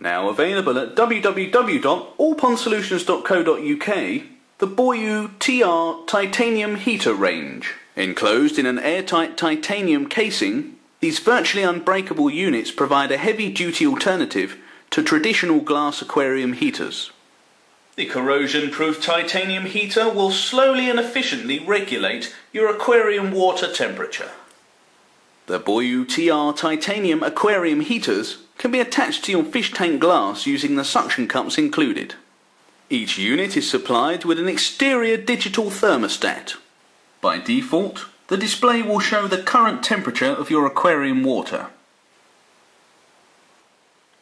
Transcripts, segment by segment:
Now available at www.allpondsolutions.co.uk, the BOYU TR Titanium Heater Range. Enclosed in an airtight titanium casing, these virtually unbreakable units provide a heavy-duty alternative to traditional glass aquarium heaters. The corrosion-proof titanium heater will slowly and efficiently regulate your aquarium water temperature. The BOYU TR Titanium Aquarium Heaters can be attached to your fish tank glass using the suction cups included. Each unit is supplied with an exterior digital thermostat. By default, the display will show the current temperature of your aquarium water.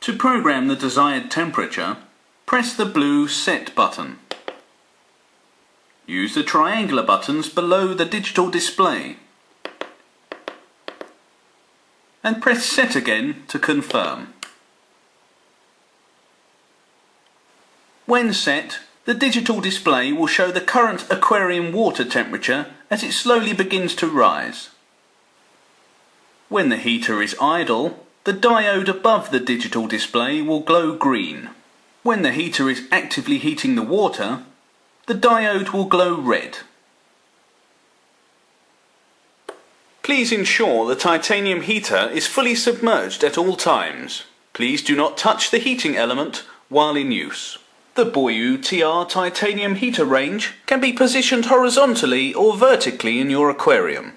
To program the desired temperature, press the blue Set button. Use the triangular buttons below the digital display. And press Set again to confirm. When set, the digital display will show the current aquarium water temperature as it slowly begins to rise. When the heater is idle, the diode above the digital display will glow green. When the heater is actively heating the water, the diode will glow red. Please ensure the titanium heater is fully submerged at all times. Please do not touch the heating element while in use. The BOYU TR Titanium Heater Range can be positioned horizontally or vertically in your aquarium.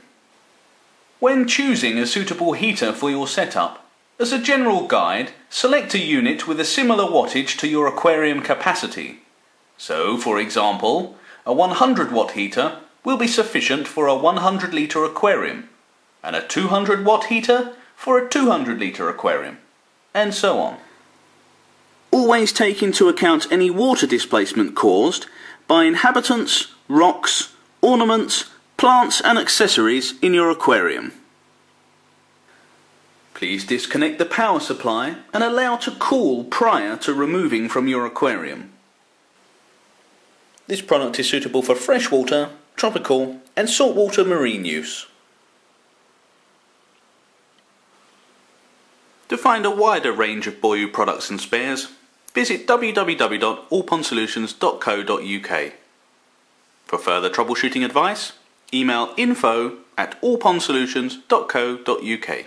When choosing a suitable heater for your setup, as a general guide, select a unit with a similar wattage to your aquarium capacity. So, for example, a 100 watt heater will be sufficient for a 100 litre aquarium, and a 200 watt heater for a 200 litre aquarium, and so on. Always take into account any water displacement caused by inhabitants, rocks, ornaments, plants and accessories in your aquarium. Please disconnect the power supply and allow to cool prior to removing from your aquarium. This product is suitable for freshwater, tropical and saltwater marine use. To find a wider range of BOYU products and spares, visit www.allpondsolutions.co.uk. For further troubleshooting advice, email info@allpondsolutions.co.uk.